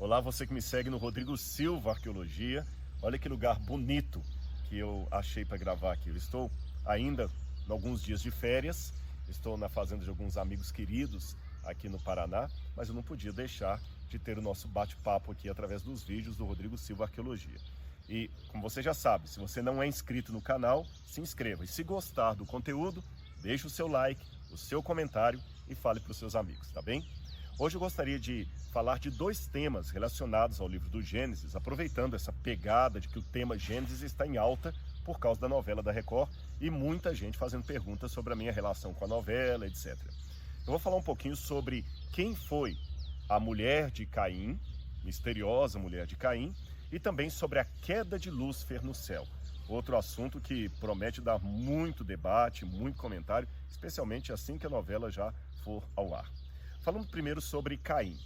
Olá, você que me segue no Rodrigo Silva Arqueologia. Olha que lugar bonito que eu achei para gravar aqui. Eu estou ainda em alguns dias de férias, estou na fazenda de alguns amigos queridos aqui no Paraná, mas eu não podia deixar de ter o nosso bate-papo aqui através dos vídeos do Rodrigo Silva Arqueologia. E, como você já sabe, se você não é inscrito no canal, se inscreva. E se gostar do conteúdo, deixe o seu like, o seu comentário e fale para os seus amigos, tá bem? Hoje eu gostaria de falar de dois temas relacionados ao livro do Gênesis, aproveitando essa pegada de que o tema Gênesis está em alta por causa da novela da Record e muita gente fazendo perguntas sobre a minha relação com a novela, etc. Eu vou falar um pouquinho sobre quem foi a mulher de Caim, misteriosa mulher de Caim, e também sobre a queda de Lúcifer no céu. Outro assunto que promete dar muito debate, muito comentário, especialmente assim que a novela já for ao ar. Falando primeiro sobre Caim.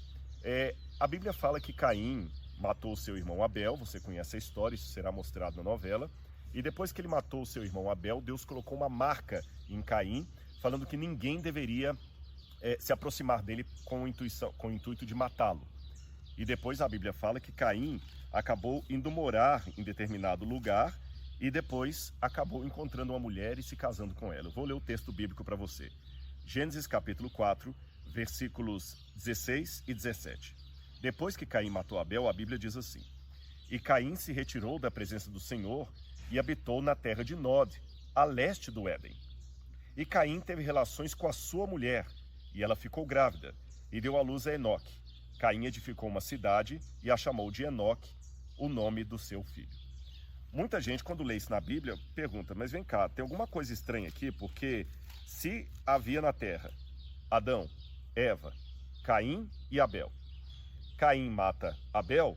A Bíblia fala que Caim matou seu irmão Abel, você conhece a história, isso será mostrado na novela. E depois que ele matou seu irmão Abel, Deus colocou uma marca em Caim, falando que ninguém deveria se aproximar dele com o intuito de matá-lo. E depois a Bíblia fala que Caim acabou indo morar em determinado lugar e depois acabou encontrando uma mulher e se casando com ela. Eu vou ler o texto bíblico para você. Gênesis capítulo 4, versículos 16 e 17. Depois que Caim matou Abel, a Bíblia diz assim: E Caim se retirou da presença do Senhor e habitou na terra de Nod, a leste do Éden. E Caim teve relações com a sua mulher, e ela ficou grávida, e deu à luz a Enoque. Caim edificou uma cidade e a chamou de Enoque, o nome do seu filho. Muita gente, quando lê isso na Bíblia, pergunta, mas vem cá, tem alguma coisa estranha aqui? Porque se havia na terra Adão, Eva, Caim e Abel. Caim mata Abel,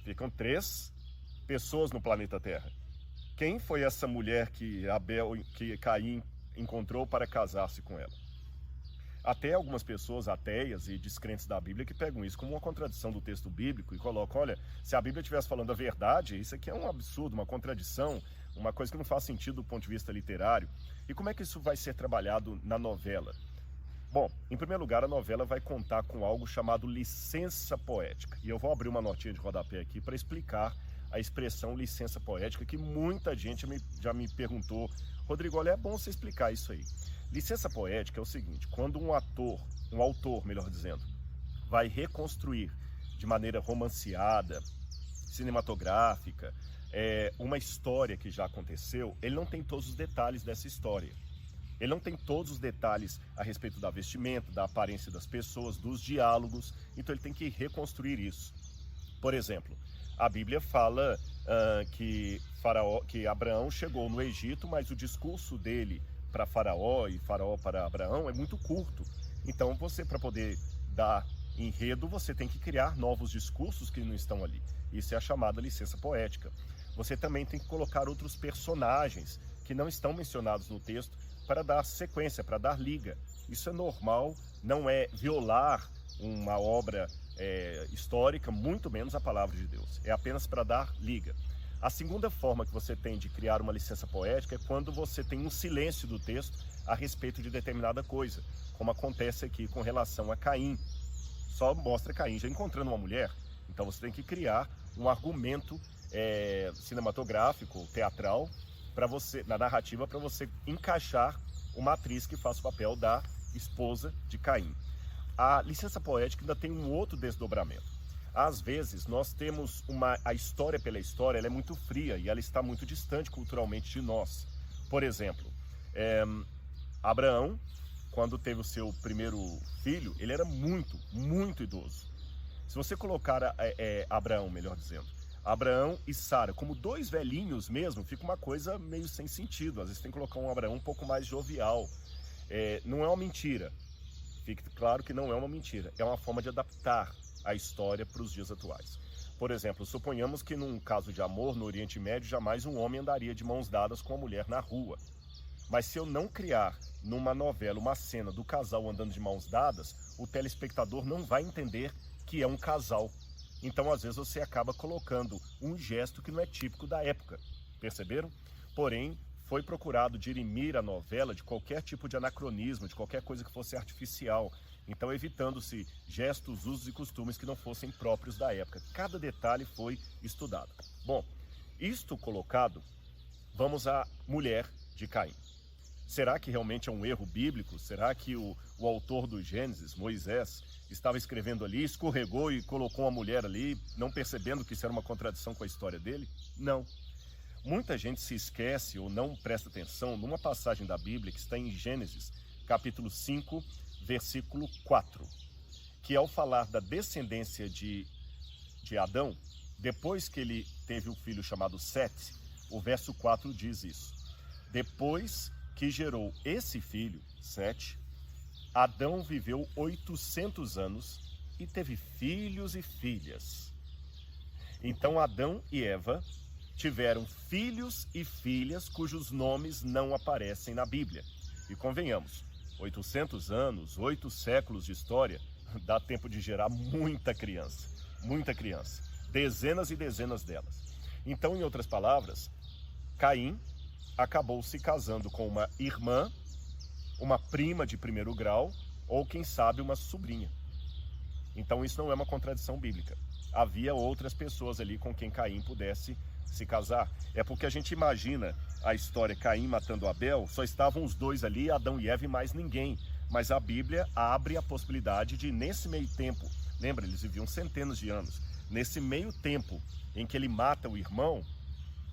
ficam 3 pessoas no planeta Terra. Quem foi essa mulher que Caim encontrou para casar-se com ela? Até algumas pessoas ateias e descrentes da Bíblia que pegam isso como uma contradição do texto bíblico e colocam, olha, se a Bíblia estivesse falando a verdade, isso aqui é um absurdo, uma contradição, uma coisa que não faz sentido do ponto de vista literário. E como é que isso vai ser trabalhado na novela? Bom, em primeiro lugar, a novela vai contar com algo chamado licença poética. E eu vou abrir uma notinha de rodapé aqui para explicar a expressão licença poética, que muita gente já me perguntou, Rodrigo, olha, é bom você explicar isso aí. Licença poética é o seguinte, quando um autor, melhor dizendo, vai reconstruir de maneira romanceada, cinematográfica, uma história que já aconteceu, ele não tem todos os detalhes dessa história. Ele não tem todos os detalhes a respeito da vestimenta, da aparência das pessoas, dos diálogos, então ele tem que reconstruir isso. Por exemplo, a Bíblia fala que Abraão chegou no Egito, mas o discurso dele para Faraó e Faraó para Abraão é muito curto. Então você, para poder dar enredo, você tem que criar novos discursos que não estão ali. Isso é a chamada licença poética. Você também tem que colocar outros personagens que não estão mencionados no texto para dar sequência, para dar liga. Isso é normal, não é violar uma obra histórica, muito menos a palavra de Deus. É apenas para dar liga. A segunda forma que você tem de criar uma licença poética é quando você tem um silêncio do texto a respeito de determinada coisa, como acontece aqui com relação a Caim. Só mostra Caim já encontrando uma mulher, então você tem que criar um argumento cinematográfico, teatral, na narrativa, para você encaixar uma atriz que faça o papel da esposa de Caim. A licença poética ainda tem um outro desdobramento. Às vezes, nós temos a história pela história, ela é muito fria e ela está muito distante culturalmente de nós. Por exemplo, Abraão, quando teve o seu primeiro filho, ele era muito, muito idoso. Se você colocar Abraão, melhor dizendo, Abraão e Sara como 2 velhinhos mesmo, fica uma coisa meio sem sentido. Às vezes tem que colocar um Abraão um pouco mais jovial. Não é uma mentira. Fique claro que não é uma mentira. É uma forma de adaptar a história para os dias atuais. Por exemplo, suponhamos que num caso de amor no Oriente Médio, jamais um homem andaria de mãos dadas com uma mulher na rua. Mas se eu não criar numa novela uma cena do casal andando de mãos dadas, o telespectador não vai entender que é um casal. Então, às vezes, você acaba colocando um gesto que não é típico da época. Perceberam? Porém, foi procurado dirimir a novela de qualquer tipo de anacronismo, de qualquer coisa que fosse artificial. Então evitando-se gestos, usos e costumes que não fossem próprios da época. Cada detalhe foi estudado. Bom, isto colocado, vamos à mulher de Caim. Será que realmente é um erro bíblico? Será que o autor do Gênesis, Moisés, estava escrevendo ali, escorregou e colocou uma mulher ali, não percebendo que isso era uma contradição com a história dele? Não. Muita gente se esquece ou não presta atenção numa passagem da Bíblia que está em Gênesis, capítulo 5, versículo 4, que ao falar da descendência de Adão, depois que ele teve um filho chamado Sete, o verso 4 diz isso. Depois que gerou esse filho, Sete, Adão viveu 800 anos e teve filhos e filhas. Então Adão e Eva tiveram filhos e filhas cujos nomes não aparecem na Bíblia. E convenhamos, 800 anos, 8 séculos de história, dá tempo de gerar muita criança, dezenas e dezenas delas. Então, em outras palavras, Caim acabou se casando com uma irmã, uma prima de primeiro grau, ou quem sabe uma sobrinha. Então isso não é uma contradição bíblica. Havia outras pessoas ali com quem Caim pudesse se casar. É porque a gente imagina a história Caim matando Abel, só estavam os dois ali, Adão e Eva e mais ninguém. Mas a Bíblia abre a possibilidade de, nesse meio tempo, lembra, eles viviam centenas de anos, nesse meio tempo em que ele mata o irmão,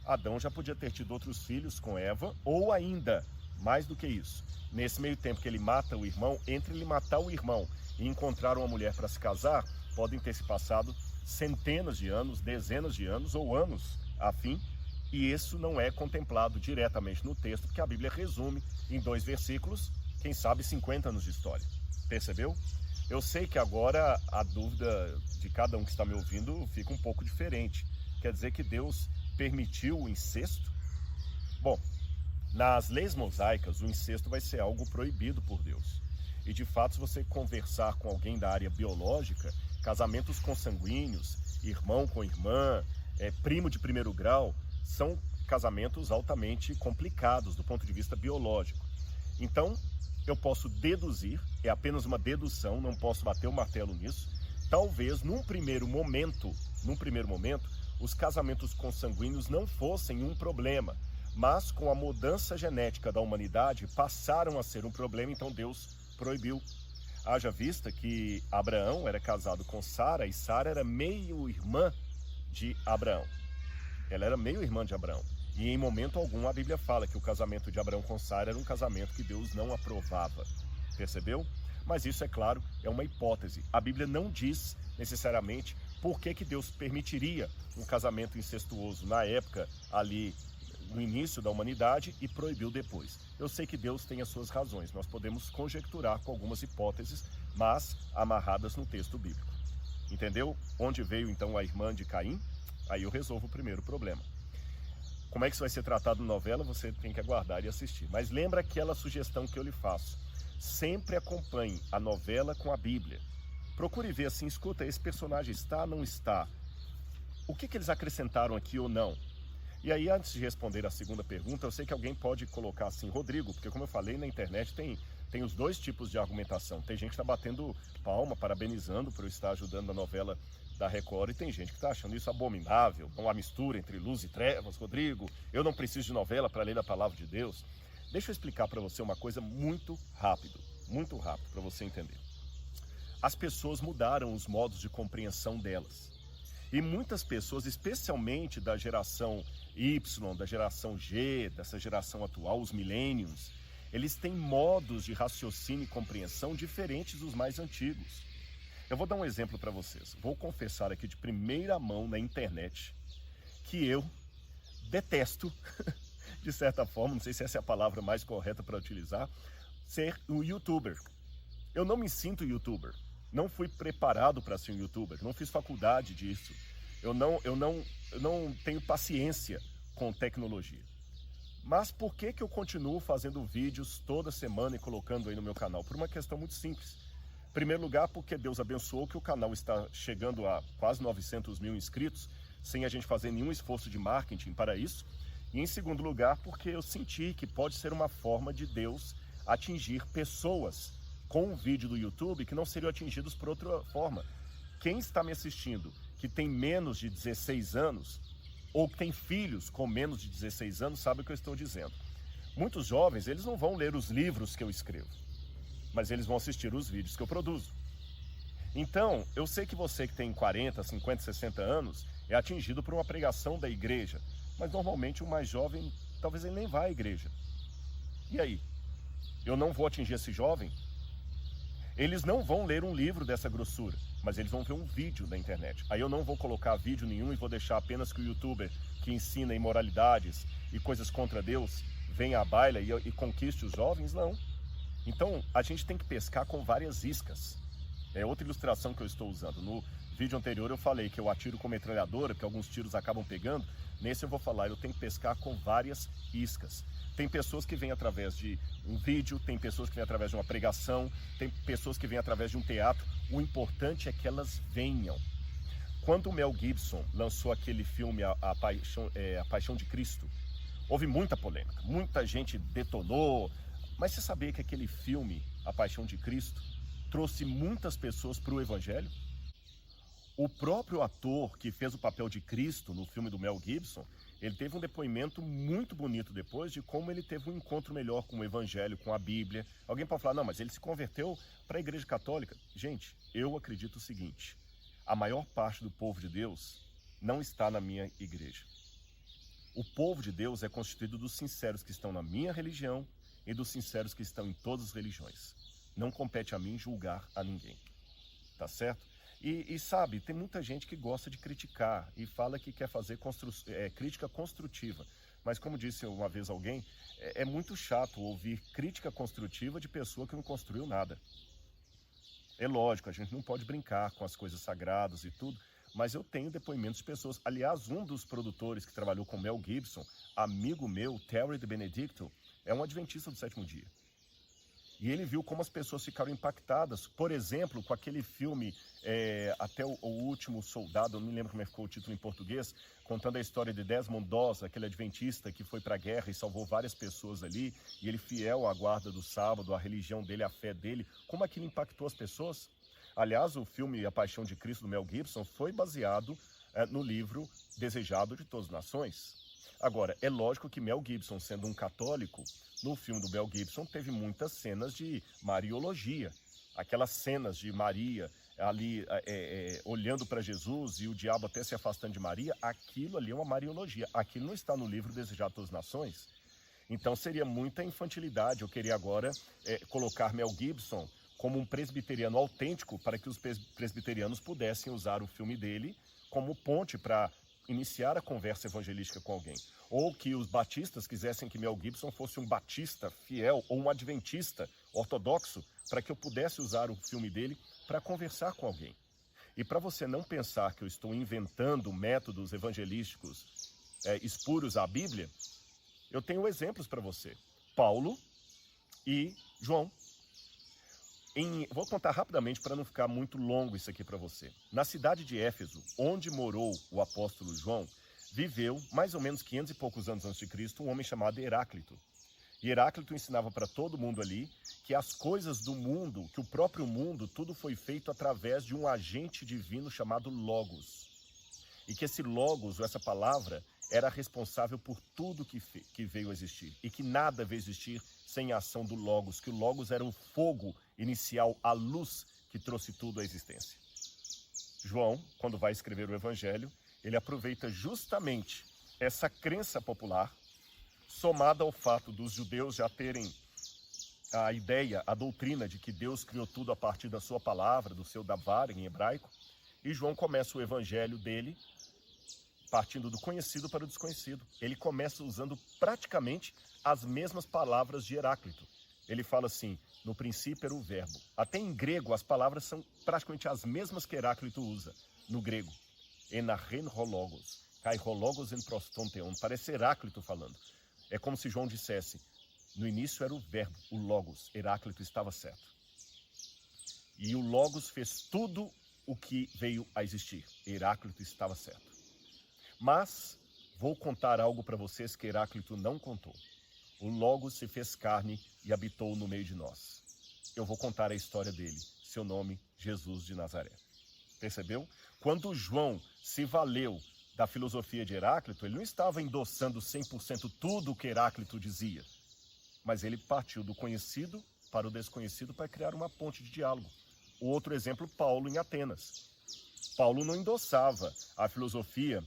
Adão já podia ter tido outros filhos com Eva, ou ainda, mais do que isso, nesse meio tempo que ele mata o irmão, entre ele matar o irmão e encontrar uma mulher para se casar, podem ter se passado centenas de anos, dezenas de anos ou anos a fim, e isso não é contemplado diretamente no texto, porque a Bíblia resume em 2 versículos, quem sabe 50 anos de história. Percebeu? Eu sei que agora a dúvida de cada um que está me ouvindo fica um pouco diferente. Quer dizer que Deus permitiu o incesto? Bom, nas leis mosaicas, o incesto vai ser algo proibido por Deus. E de fato, se você conversar com alguém da área biológica, casamentos consanguíneos, irmão com irmã, primo de primeiro grau, são casamentos altamente complicados do ponto de vista biológico. Então, eu posso deduzir, é apenas uma dedução, não posso bater o martelo nisso, talvez num primeiro momento, os casamentos consanguíneos não fossem um problema, mas com a mudança genética da humanidade passaram a ser um problema, então Deus proibiu. Haja vista que Abraão era casado com Sara e Sara era meio-irmã de Abraão. Ela era meio-irmã de Abraão. E em momento algum a Bíblia fala que o casamento de Abraão com Sara era um casamento que Deus não aprovava. Percebeu? Mas isso, é claro, é uma hipótese. A Bíblia não diz necessariamente por que Deus permitiria um casamento incestuoso na época ali no início da humanidade e proibiu depois. Eu sei que Deus tem as suas razões, nós podemos conjecturar com algumas hipóteses, mas amarradas no texto bíblico. Entendeu? Onde veio então a irmã de Caim? Aí eu resolvo o primeiro problema. Como é que isso vai ser tratado na novela? Você tem que aguardar e assistir. Mas lembra aquela sugestão que eu lhe faço. Sempre acompanhe a novela com a Bíblia. Procure ver assim, escuta, esse personagem está, não está? O que eles acrescentaram aqui ou não? E aí, antes de responder a segunda pergunta, eu sei que alguém pode colocar assim, Rodrigo, porque como eu falei, na internet tem os dois tipos de argumentação. Tem gente que está batendo palma, parabenizando por eu estar ajudando a novela da Record, e tem gente que está achando isso abominável, uma mistura entre luz e trevas. Rodrigo, eu não preciso de novela para ler a palavra de Deus. Deixa eu explicar para você uma coisa muito rápido para você entender. As pessoas mudaram os modos de compreensão delas. E muitas pessoas, especialmente da geração Y, da geração G, dessa geração atual, os millennials, eles têm modos de raciocínio e compreensão diferentes dos mais antigos. Eu vou dar um exemplo para vocês. Vou confessar aqui de primeira mão na internet que eu detesto, de certa forma, não sei se essa é a palavra mais correta para utilizar, ser um youtuber. Eu não me sinto youtuber. Não fui preparado para ser um youtuber. Não fiz faculdade disso. Eu não tenho paciência com tecnologia. Mas por que eu continuo fazendo vídeos toda semana e colocando aí no meu canal? Por uma questão muito simples. Em primeiro lugar, porque Deus abençoou que o canal está chegando a quase 900 mil inscritos, sem a gente fazer nenhum esforço de marketing para isso. E em segundo lugar, porque eu senti que pode ser uma forma de Deus atingir pessoas com um vídeo do YouTube que não seriam atingidos por outra forma. Quem está me assistindo que tem menos de 16 anos ou que tem filhos com menos de 16 anos sabe o que eu estou dizendo. Muitos jovens, eles não vão ler os livros que eu escrevo, mas eles vão assistir os vídeos que eu produzo. Então, eu sei que você que tem 40, 50, 60 anos é atingido por uma pregação da igreja, mas normalmente o mais jovem, talvez ele nem vá à igreja. E aí? Eu não vou atingir esse jovem? Eles não vão ler um livro dessa grossura, mas eles vão ver um vídeo na internet. Aí eu não vou colocar vídeo nenhum e vou deixar apenas que o youtuber que ensina imoralidades e coisas contra Deus venha à baila e conquiste os jovens, não. Então, a gente tem que pescar com várias iscas. É outra ilustração que eu estou usando. No vídeo anterior eu falei que eu atiro com metralhadora, porque alguns tiros acabam pegando. Nesse eu vou falar, eu tenho que pescar com várias iscas. Tem pessoas que vêm através de um vídeo, tem pessoas que vêm através de uma pregação, tem pessoas que vêm através de um teatro. O importante é que elas venham. Quando o Mel Gibson lançou aquele filme A Paixão de Cristo, houve muita polêmica, muita gente detonou. Mas você sabia que aquele filme, A Paixão de Cristo, trouxe muitas pessoas para o Evangelho? O próprio ator que fez o papel de Cristo no filme do Mel Gibson, ele teve um depoimento muito bonito depois de como ele teve um encontro melhor com o Evangelho, com a Bíblia. Alguém pode falar, não, mas ele se converteu para a Igreja Católica. Gente, eu acredito o seguinte, a maior parte do povo de Deus não está na minha igreja. O povo de Deus é constituído dos sinceros que estão na minha religião e dos sinceros que estão em todas as religiões. Não compete a mim julgar a ninguém, tá certo? E sabe, tem muita gente que gosta de criticar e fala que quer fazer crítica construtiva. Mas como disse uma vez alguém, é muito chato ouvir crítica construtiva de pessoa que não construiu nada. É lógico, a gente não pode brincar com as coisas sagradas e tudo, mas eu tenho depoimentos de pessoas. Aliás, um dos produtores que trabalhou com Mel Gibson, amigo meu, Terry de Benedicto, é um adventista do sétimo dia. E ele viu como as pessoas ficaram impactadas, por exemplo, com aquele filme Até o Último Soldado, eu não me lembro como ficou o título em português, contando a história de Desmond Doss, aquele adventista que foi para a guerra e salvou várias pessoas ali, e ele fiel à guarda do sábado, à religião dele, à fé dele, como aquilo impactou as pessoas. Aliás, o filme A Paixão de Cristo, do Mel Gibson, foi baseado no livro Desejado de Todas as Nações. Agora, é lógico que Mel Gibson, sendo um católico, no filme do Mel Gibson teve muitas cenas de mariologia. Aquelas cenas de Maria ali olhando para Jesus e o diabo até se afastando de Maria, aquilo ali é uma mariologia. Aquilo não está no livro Desejado de Todas as Nações. Então seria muita infantilidade eu querer agora colocar Mel Gibson como um presbiteriano autêntico para que os presbiterianos pudessem usar o filme dele como ponte para iniciar a conversa evangelística com alguém. Ou que os batistas quisessem que Mel Gibson fosse um batista fiel ou um adventista ortodoxo para que eu pudesse usar o filme dele para conversar com alguém. E para você não pensar que eu estou inventando métodos evangelísticos espúrios à Bíblia, eu tenho exemplos para você. Paulo e João. Vou contar rapidamente para não ficar muito longo isso aqui para você. Na cidade de Éfeso, onde morou o apóstolo João, viveu, mais ou menos 500 e poucos anos antes de Cristo, um homem chamado Heráclito. E Heráclito ensinava para todo mundo ali que as coisas do mundo, que o próprio mundo, tudo foi feito através de um agente divino chamado Logos. E que esse Logos, ou essa palavra, era responsável por tudo que veio a existir. E que nada veio a existir sem a ação do Logos, que o Logos era o fogo inicial, a luz que trouxe tudo à existência. João, quando vai escrever o Evangelho, ele aproveita justamente essa crença popular, somada ao fato dos judeus já terem a ideia, a doutrina de que Deus criou tudo a partir da sua palavra, do seu davar em hebraico, e João começa o Evangelho dele partindo do conhecido para o desconhecido. Ele começa usando praticamente as mesmas palavras de Heráclito. Ele fala assim, no princípio era o verbo. Até em grego as palavras são praticamente as mesmas que Heráclito usa, no grego. Enarren hologos, kai hologos en prostonteon. Parece Heráclito falando. É como se João dissesse, no início era o verbo, o logos. Heráclito estava certo. E o logos fez tudo o que veio a existir. Heráclito estava certo. Mas vou contar algo para vocês que Heráclito não contou. O Logos se fez carne e habitou no meio de nós. eu vou contar a história dele, seu nome, Jesus de Nazaré. Percebeu? Quando João se valeu da filosofia de Heráclito, ele não estava endossando 100% tudo o que Heráclito dizia, mas ele partiu do conhecido para o desconhecido para criar uma ponte de diálogo. O outro exemplo, Paulo em Atenas. Paulo não endossava a filosofia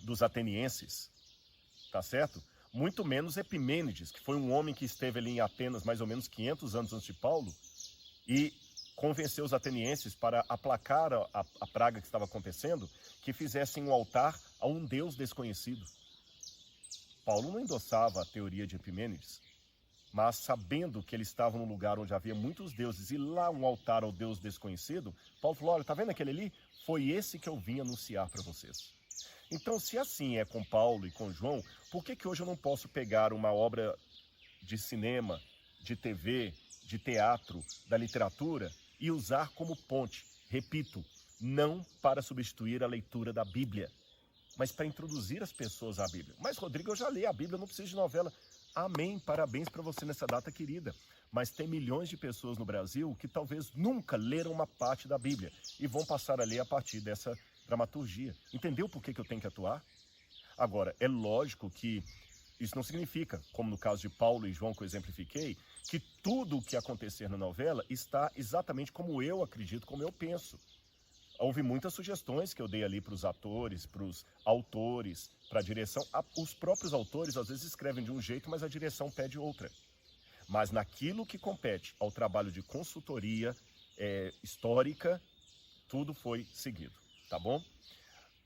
dos atenienses, tá certo? Muito menos Epimênides, que foi um homem que esteve ali em Atenas mais ou menos 500 anos antes de Paulo e convenceu os atenienses para aplacar a praga que estava acontecendo, que fizessem um altar a um Deus desconhecido. Paulo não endossava a teoria de Epimênides, mas sabendo que ele estava num lugar onde havia muitos deuses e lá um altar ao Deus desconhecido, Paulo falou, olha, tá vendo aquele ali? Foi esse que eu vim anunciar para vocês. Então, se assim é com Paulo e com João, por que hoje eu não posso pegar uma obra de cinema, de TV, de teatro, da literatura e usar como ponte? Repito, não para substituir a leitura da Bíblia, mas para introduzir as pessoas à Bíblia. Mas, Rodrigo, eu já li a Bíblia, eu não preciso de novela. Amém, parabéns para você nessa data querida. Mas tem milhões de pessoas no Brasil que talvez nunca leram uma parte da Bíblia e vão passar a ler a partir dessa dramaturgia. Entendeu por que eu tenho que atuar? Agora, é lógico que isso não significa, como no caso de Paulo e João que eu exemplifiquei, que tudo o que acontecer na novela está exatamente como eu acredito, como eu penso. Houve muitas sugestões que eu dei ali para os atores, para os autores, para a direção. Os próprios autores às vezes escrevem de um jeito, mas a direção pede outra. Mas naquilo que compete ao trabalho de consultoria histórica, tudo foi seguido, tá bom?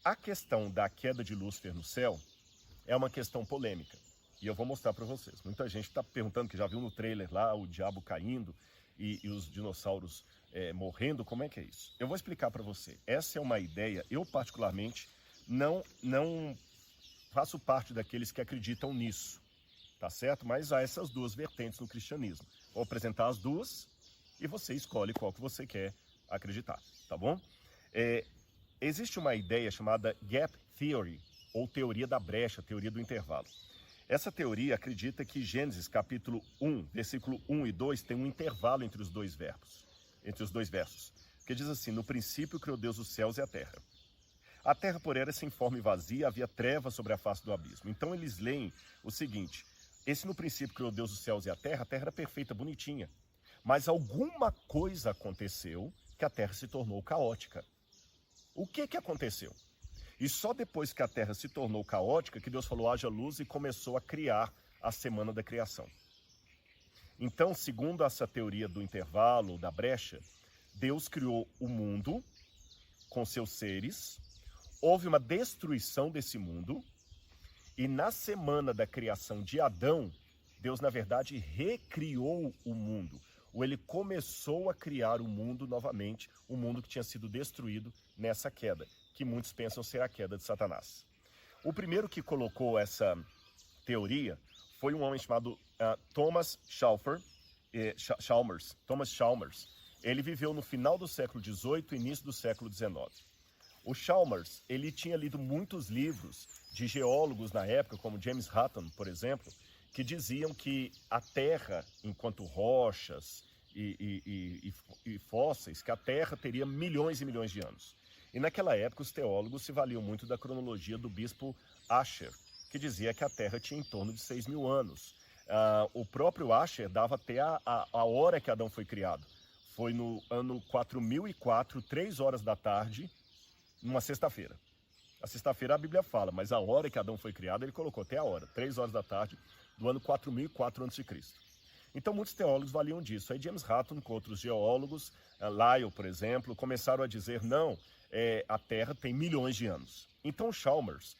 A questão da queda de Lúcifer no céu é uma questão polêmica. E eu vou mostrar para vocês. Muita gente está perguntando, que já viu no trailer lá, o diabo caindo e os dinossauros morrendo, como é que é isso? Eu vou explicar para você. Essa é uma ideia, eu particularmente não faço parte daqueles que acreditam nisso, tá certo? Mas há essas duas vertentes no cristianismo. Vou apresentar as duas e você escolhe qual que você quer acreditar, tá bom? Existe uma ideia chamada Gap Theory, ou teoria da brecha, teoria do intervalo. Essa teoria acredita que Gênesis capítulo 1, versículo 1 e 2 tem um intervalo entre os dois versos, que diz assim, no princípio criou Deus os céus e a terra. A terra, porém, era sem forma e vazia, havia trevas sobre a face do abismo. Então eles leem o seguinte, esse no princípio criou Deus os céus e a terra era perfeita, bonitinha. Mas alguma coisa aconteceu que a terra se tornou caótica. O que aconteceu? E só depois que a terra se tornou caótica, que Deus falou, haja luz, e começou a criar a semana da criação. Então, segundo essa teoria do intervalo, da brecha, Deus criou o mundo com seus seres, houve uma destruição desse mundo, e na semana da criação de Adão, Deus, na verdade, recriou o mundo. Ou ele começou a criar o mundo novamente, o mundo que tinha sido destruído nessa queda, que muitos pensam ser a queda de Satanás. O primeiro que colocou essa teoria foi um homem chamado Thomas Chalmers. Ele viveu no final do século XVIII e início do século XIX. O Chalmers, ele tinha lido muitos livros de geólogos na época, como James Hutton, por exemplo, que diziam que a Terra, enquanto rochas e fósseis, que a Terra teria milhões e milhões de anos. E naquela época os teólogos se valiam muito da cronologia do bispo Asher, que dizia que a Terra tinha em torno de 6.000 anos. O próprio Asher dava até a hora que Adão foi criado. Foi no ano 4004, 3 horas da tarde, numa sexta-feira. A sexta-feira a Bíblia fala, mas a hora que Adão foi criado, ele colocou até a hora, 3 horas da tarde, do ano 4004 a.C. Então muitos teólogos valiam disso. Aí James Hutton, com outros geólogos, Lyell, por exemplo, começaram a dizer, não, a Terra tem milhões de anos. Então Chalmers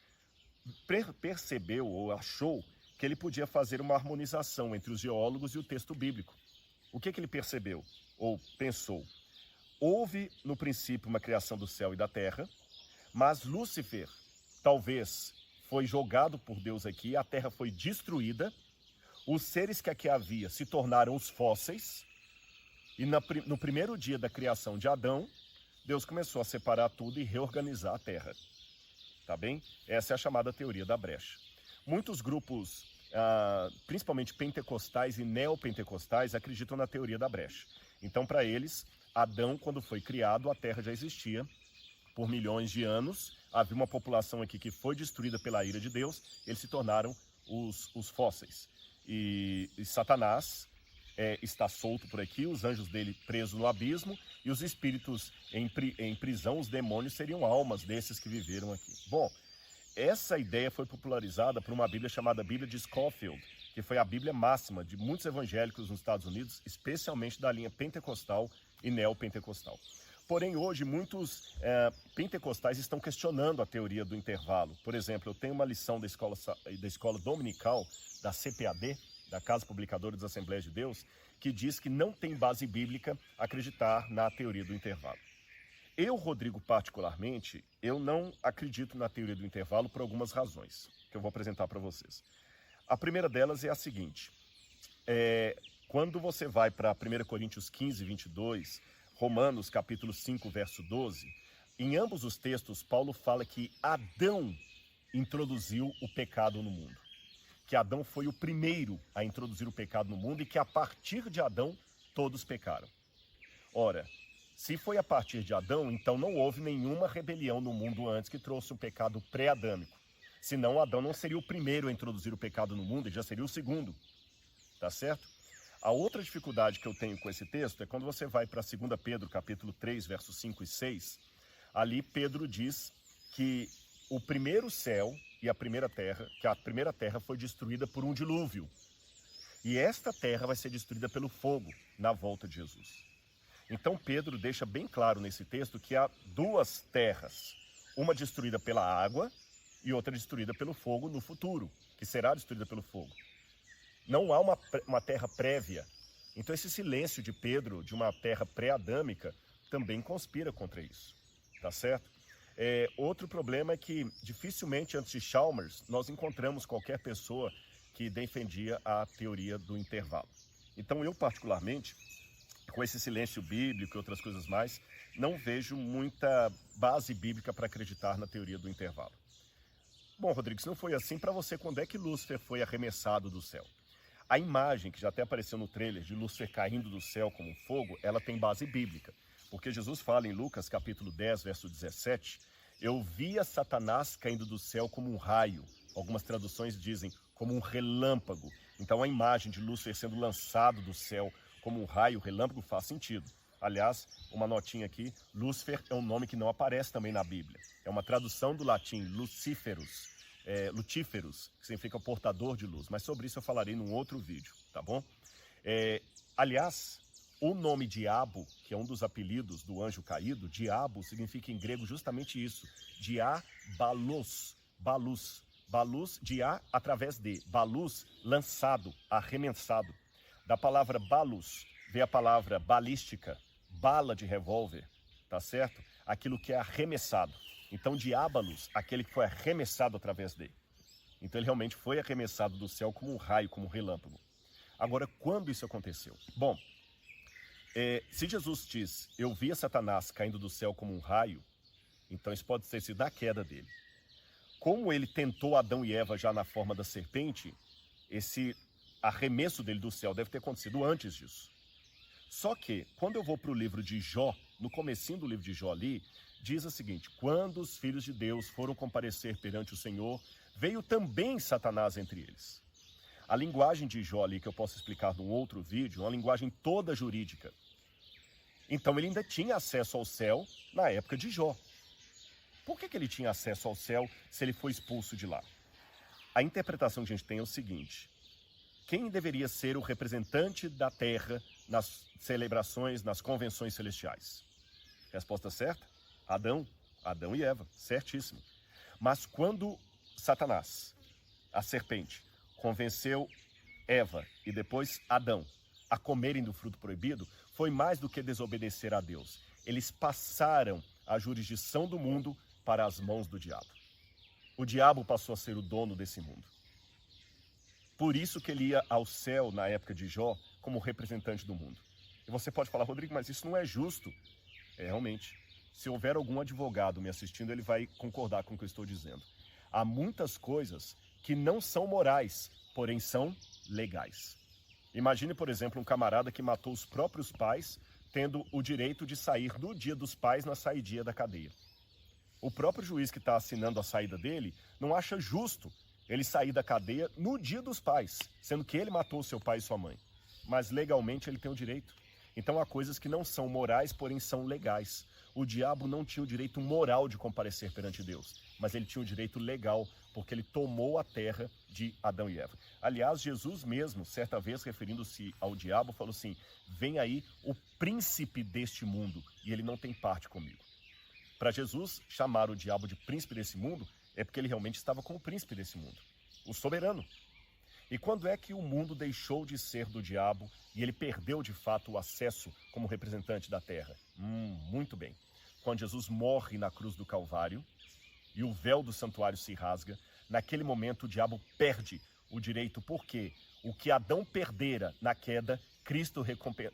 percebeu ou achou que ele podia fazer uma harmonização entre os geólogos e o texto bíblico. O que ele percebeu ou pensou? Houve no princípio uma criação do céu e da terra, mas Lúcifer talvez foi jogado por Deus aqui, a terra foi destruída, os seres que aqui havia se tornaram os fósseis, e no primeiro dia da criação de Adão, Deus começou a separar tudo e reorganizar a terra. Tá bem? Essa é a chamada teoria da brecha. Muitos grupos principalmente pentecostais e neopentecostais, acreditam na teoria da brecha. Então, para eles, Adão, quando foi criado, a Terra já existia por milhões de anos, havia uma população aqui que foi destruída pela ira de Deus, eles se tornaram os fósseis. E Satanás está solto por aqui, os anjos dele presos no abismo, e os espíritos em prisão, os demônios, seriam almas desses que viveram aqui. Bom, essa ideia foi popularizada por uma Bíblia chamada Bíblia de Scofield, que foi a Bíblia máxima de muitos evangélicos nos Estados Unidos, especialmente da linha pentecostal e neopentecostal. Porém, hoje, muitos pentecostais estão questionando a teoria do intervalo. Por exemplo, eu tenho uma lição da escola dominical, da CPAD, da Casa Publicadora das Assembleias de Deus, que diz que não tem base bíblica acreditar na teoria do intervalo. Eu, Rodrigo, particularmente, eu não acredito na teoria do intervalo por algumas razões, que eu vou apresentar para vocês. A primeira delas é a seguinte, quando você vai para 1 Coríntios 15, 22, Romanos capítulo 5, verso 12, em ambos os textos, Paulo fala que Adão introduziu o pecado no mundo. Que Adão foi o primeiro a introduzir o pecado no mundo e que a partir de Adão, todos pecaram. Ora, se foi a partir de Adão, então não houve nenhuma rebelião no mundo antes que trouxe o pecado pré-adâmico. Senão Adão não seria o primeiro a introduzir o pecado no mundo, ele já seria o segundo. Tá certo? A outra dificuldade que eu tenho com esse texto é quando você vai para 2 Pedro, capítulo 3, versos 5 e 6. Ali Pedro diz que o primeiro céu e a primeira terra foi destruída por um dilúvio. E esta terra vai ser destruída pelo fogo na volta de Jesus. Então Pedro deixa bem claro nesse texto que há duas terras, uma destruída pela água e outra destruída pelo fogo no futuro, que será destruída pelo fogo. Não há uma terra prévia. Então esse silêncio de Pedro, de uma terra pré-adâmica, também conspira contra isso, tá certo? Outro problema é que dificilmente antes de Chalmers nós encontramos qualquer pessoa que defendia a teoria do intervalo. Então eu particularmente, com esse silêncio bíblico e outras coisas mais, não vejo muita base bíblica para acreditar na teoria do intervalo. Bom, Rodrigo, se não foi assim, para você, quando é que Lúcifer foi arremessado do céu? A imagem, que já até apareceu no trailer, de Lúcifer caindo do céu como fogo, ela tem base bíblica. Porque Jesus fala em Lucas, capítulo 10, verso 17, eu via Satanás caindo do céu como um raio. Algumas traduções dizem como um relâmpago. Então a imagem de Lúcifer sendo lançado do céu como um raio, relâmpago, faz sentido. Aliás, uma notinha aqui, Lúcifer é um nome que não aparece também na Bíblia. É uma tradução do latim, Luciferus, Lutíferos, que significa portador de luz. Mas sobre isso eu falarei num outro vídeo, tá bom? Aliás, o nome diabo, que é um dos apelidos do anjo caído, diabo significa em grego justamente isso, diabalos, balus. Balus, dia, através de, balus, lançado, arremessado. Da palavra balus, vem a palavra balística, bala de revólver, tá certo? Aquilo que é arremessado. Então, diabalos, aquele que foi arremessado através dele. Então, ele realmente foi arremessado do céu como um raio, como um relâmpago. Agora, quando isso aconteceu? Bom, se Jesus diz, eu via Satanás caindo do céu como um raio, então isso pode ter sido da queda dele. Como ele tentou Adão e Eva já na forma da serpente, esse arremesso dele do céu deve ter acontecido antes disso. Só que, quando eu vou para o livro de Jó, no comecinho do livro de Jó ali, diz o seguinte, quando os filhos de Deus foram comparecer perante o Senhor, veio também Satanás entre eles. A linguagem de Jó ali, que eu posso explicar num outro vídeo, é uma linguagem toda jurídica. Então ele ainda tinha acesso ao céu na época de Jó. Por que ele tinha acesso ao céu se ele foi expulso de lá? A interpretação que a gente tem é o seguinte, quem deveria ser o representante da terra nas celebrações, nas convenções celestiais? Resposta certa? Adão e Eva, certíssimo. Mas quando Satanás, a serpente, convenceu Eva e depois Adão a comerem do fruto proibido, foi mais do que desobedecer a Deus. Eles passaram a jurisdição do mundo para as mãos do diabo. O diabo passou a ser o dono desse mundo. Por isso que ele ia ao céu na época de Jó como representante do mundo. E você pode falar, Rodrigo, mas isso não é justo. Realmente. Se houver algum advogado me assistindo, ele vai concordar com o que eu estou dizendo. Há muitas coisas que não são morais, porém são legais. Imagine, por exemplo, um camarada que matou os próprios pais, tendo o direito de sair no dia dos pais na saidia da cadeia. O próprio juiz que está assinando a saída dele não acha justo ele sair da cadeia no dia dos pais, sendo que ele matou seu pai e sua mãe. Mas legalmente ele tem o direito. Então há coisas que não são morais, porém são legais. O diabo não tinha o direito moral de comparecer perante Deus, mas ele tinha o direito legal, porque ele tomou a terra de Adão e Eva. Aliás, Jesus mesmo, certa vez, referindo-se ao diabo, falou assim: vem aí o príncipe deste mundo, e ele não tem parte comigo. Para Jesus, chamar o diabo de príncipe desse mundo é porque ele realmente estava com o príncipe desse mundo, o soberano. E quando é que o mundo deixou de ser do diabo e ele perdeu de fato o acesso como representante da terra? Muito bem. Quando Jesus morre na cruz do Calvário e o véu do santuário se rasga, naquele momento o diabo perde o direito, porque o que Adão perdera na queda, Cristo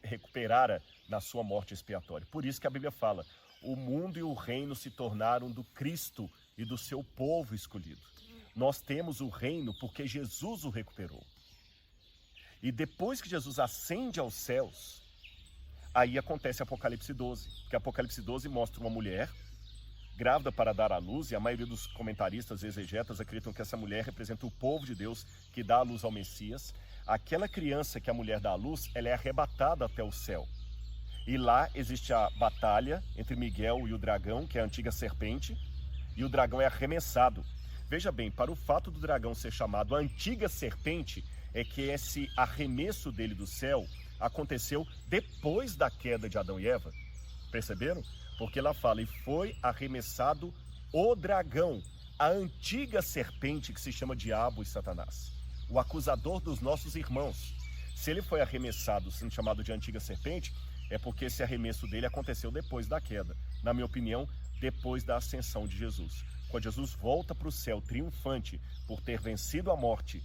recuperara na sua morte expiatória. Por isso que a Bíblia fala: o mundo e o reino se tornaram do Cristo e do seu povo escolhido. Nós temos o reino porque Jesus o recuperou. E depois que Jesus ascende aos céus, aí acontece Apocalipse 12. Porque Apocalipse 12 mostra uma mulher grávida para dar à luz, e a maioria dos comentaristas e exegetas acreditam que essa mulher representa o povo de Deus que dá à luz ao Messias. Aquela criança que a mulher dá à luz, ela é arrebatada até o céu. E lá existe a batalha entre Miguel e o dragão, que é a antiga serpente, e o dragão é arremessado. Veja bem, para o fato do dragão ser chamado a antiga serpente, é que esse arremesso dele do céu aconteceu depois da queda de Adão e Eva. Perceberam? Porque ela fala: e foi arremessado o dragão, a antiga serpente que se chama Diabo e Satanás, o acusador dos nossos irmãos. Se ele foi arremessado, sendo chamado de antiga serpente, é porque esse arremesso dele aconteceu depois da queda. Na minha opinião, depois da ascensão de Jesus. Quando Jesus volta para o céu triunfante por ter vencido a morte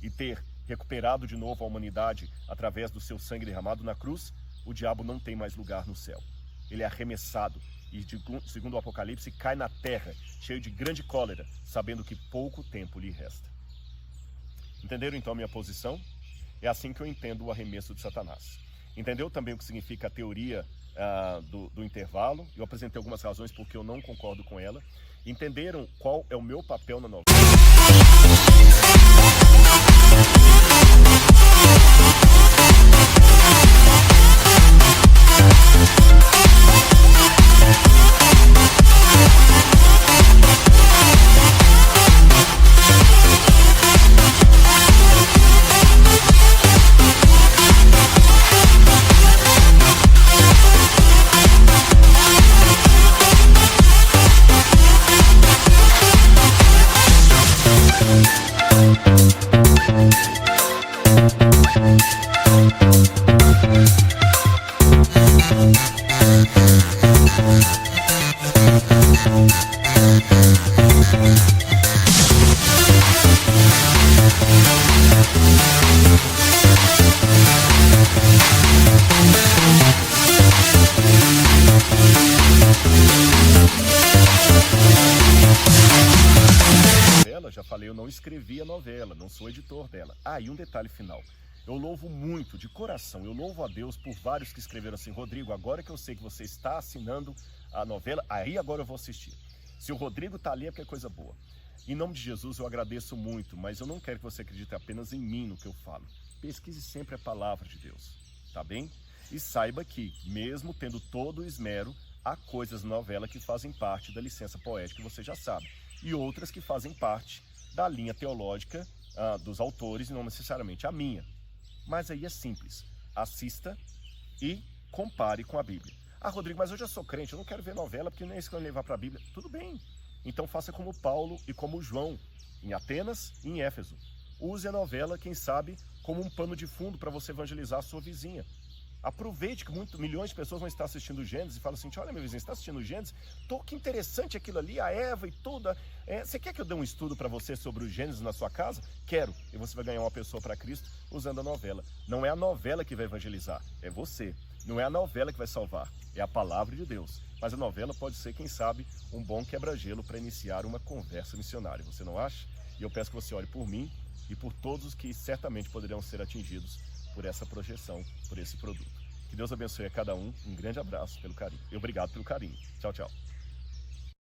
e ter recuperado de novo a humanidade através do seu sangue derramado na cruz, o diabo não tem mais lugar no céu. Ele é arremessado e, segundo o Apocalipse, cai na terra, cheio de grande cólera, sabendo que pouco tempo lhe resta. Entenderam então a minha posição? É assim que eu entendo o arremesso de Satanás. Entendeu também o que significa a teoria do intervalo? Eu apresentei algumas razões porque eu não concordo com ela. Entenderam qual é o meu papel na novela? Já falei, eu não escrevi a novela, não sou editor dela. E um detalhe final. Eu louvo muito, de coração, eu louvo a Deus por vários que escreveram assim: Rodrigo, agora que eu sei que você está assinando a novela, aí agora eu vou assistir. Se o Rodrigo está ali é porque é coisa boa. Em nome de Jesus eu agradeço muito, mas eu não quero que você acredite apenas em mim no que eu falo. Pesquise sempre a palavra de Deus, tá bem? E saiba que, mesmo tendo todo o esmero, há coisas na novela que fazem parte da licença poética, que você já sabe, e outras que fazem parte da linha teológica dos autores, e não necessariamente a minha. Mas aí é simples: assista e compare com a Bíblia. Rodrigo, mas eu já sou crente, eu não quero ver novela porque não é isso que eu vou levar para a Bíblia. Tudo bem, então faça como Paulo e como João, em Atenas e em Éfeso. Use a novela, quem sabe, como um pano de fundo para você evangelizar a sua vizinha. Aproveite que milhões de pessoas vão estar assistindo Gênesis e falam assim: olha, meu vizinho, você está assistindo Gênesis? Que interessante aquilo ali, a Eva e tudo. Você quer que eu dê um estudo para você sobre o Gênesis na sua casa? Quero. E você vai ganhar uma pessoa para Cristo usando a novela. Não é a novela que vai evangelizar, é você. Não é a novela que vai salvar, é a palavra de Deus. Mas a novela pode ser, quem sabe, um bom quebra-gelo para iniciar uma conversa missionária. Você não acha? E eu peço que você ore por mim e por todos os que certamente poderão ser atingidos por essa projeção, por esse produto. Que Deus abençoe a cada um. Um grande abraço pelo carinho. E obrigado pelo carinho. Tchau, tchau.